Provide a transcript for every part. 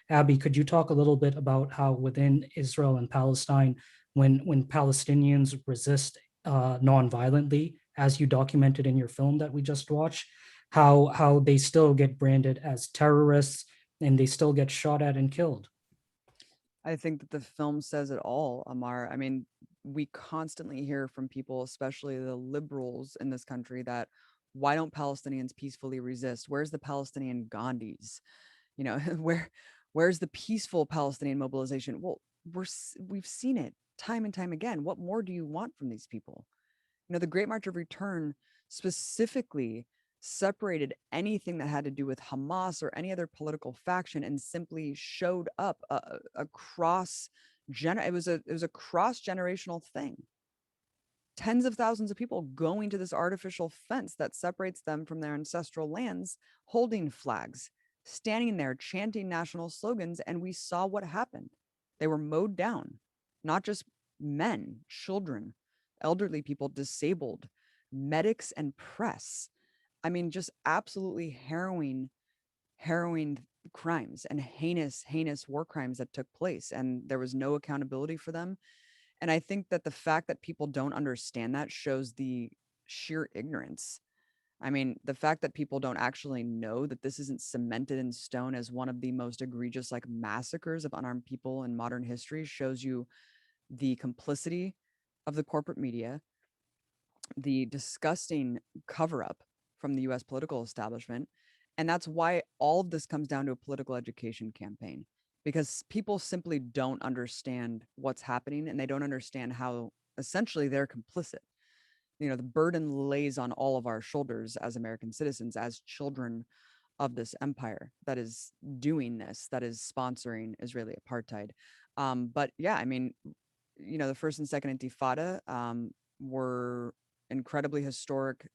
Abby, could you talk a little bit about how within Israel and Palestine, when Palestinians resist nonviolently, as you documented in your film that we just watched, how they still get branded as terrorists and they still get shot at and killed? I think that the film says it all, Amar. I mean, we constantly hear from people, especially the liberals in this country, that why don't Palestinians peacefully resist? Where's the Palestinian Gandhis? You know, where's the peaceful Palestinian mobilization? Well, we've seen it time and time again. What more do you want from these people? The Great March of Return specifically separated anything that had to do with Hamas or any other political faction and simply showed up across it was a cross generational thing. Tens of thousands of people going to this artificial fence that separates them from their ancestral lands, holding flags, standing there chanting national slogans, and we saw what happened. They were mowed down, not just men, children, elderly people, disabled, medics, and press. I mean, just absolutely harrowing crimes and heinous war crimes that took place, and there was no accountability for them. And I think that the fact that people don't understand that shows the sheer ignorance. I mean, the fact that people don't actually know that this isn't cemented in stone as one of the most egregious like massacres of unarmed people in modern history shows you the complicity of the corporate media, the disgusting cover up from the US political establishment. And that's why all of this comes down to a political education campaign, because people simply don't understand what's happening and they don't understand how essentially they're complicit. The burden lays on all of our shoulders as American citizens, as children of this empire that is doing this, that is sponsoring Israeli apartheid. But yeah, I mean, the first and second Intifada were incredibly historic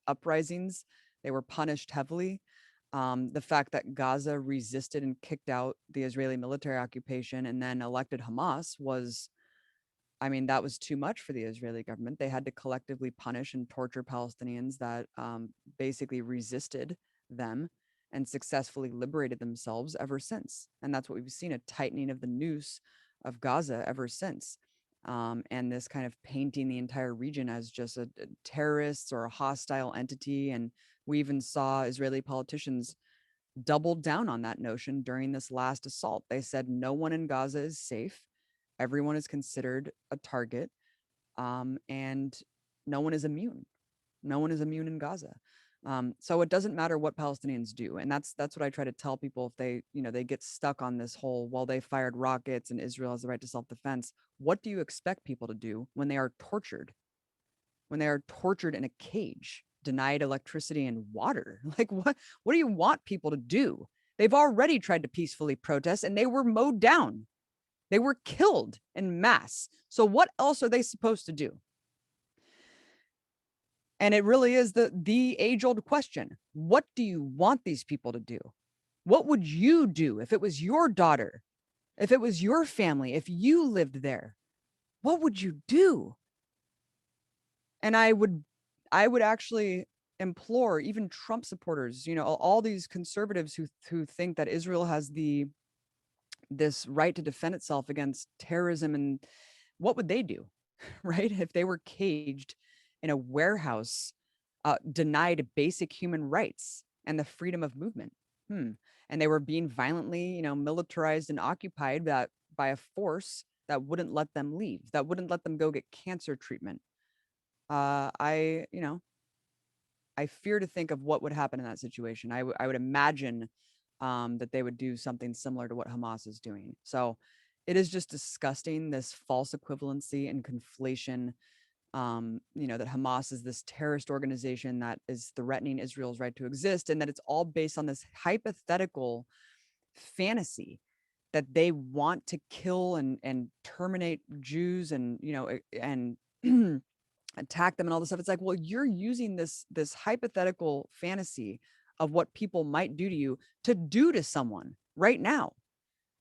uprisings. They were punished heavily. The fact that Gaza resisted and kicked out the Israeli military occupation and then elected Hamas was, I mean, that was too much for the Israeli government. They had to collectively punish and torture Palestinians that basically resisted them and successfully liberated themselves ever since. And that's what we've seen, a tightening of the noose of Gaza ever since. And this kind of painting the entire region as just a terrorists or a hostile entity. And we even saw Israeli politicians doubled down on that notion during this last assault. They said no one in Gaza is safe. Everyone is considered a target, and no one is immune. No one is immune in Gaza. So it doesn't matter what Palestinians do, and that's what I try to tell people if they get stuck on this whole, well, they fired rockets and Israel has the right to self-defense. What do you expect people to do when they are tortured? When they are tortured in a cage, denied electricity and water? Like what do you want people to do? They've already tried to peacefully protest and they were mowed down. They were killed in mass. So what else are they supposed to do? And it really is the age-old question. What do you want these people to do? What would you do if it was your daughter? If it was your family, if you lived there? What would you do? And I would actually implore even Trump supporters, all these conservatives who think that Israel has this right to defend itself against terrorism, and what would they do? Right? If they were caged in a warehouse, denied basic human rights and the freedom of movement. And they were being violently, militarized and occupied by a force that wouldn't let them leave, that wouldn't let them go get cancer treatment. I fear to think of what would happen in that situation. I would imagine that they would do something similar to what Hamas is doing. So it is just disgusting, this false equivalency and conflation, that Hamas is this terrorist organization that is threatening Israel's right to exist, and that it's all based on this hypothetical fantasy that they want to kill and terminate Jews and and attack them and all this stuff. It's like, well, you're using this hypothetical fantasy of what people might do to you to do to someone right now.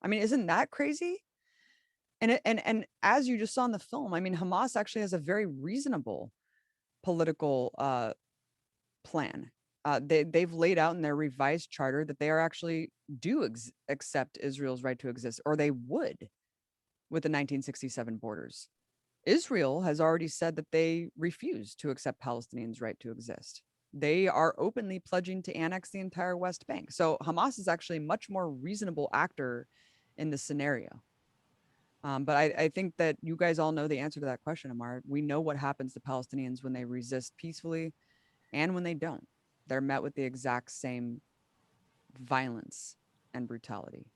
I mean, isn't that crazy? And as you just saw in the film, I mean, Hamas actually has a very reasonable political plan. they've laid out in their revised charter that they are actually accept Israel's right to exist, or they would with the 1967 borders. Israel has already said that they refuse to accept Palestinians' right to exist. They are openly pledging to annex the entire West Bank. So Hamas is actually a much more reasonable actor in this scenario. But I think that you guys all know the answer to that question, Amar. We know what happens to Palestinians when they resist peacefully and when they don't. They're met with the exact same violence and brutality.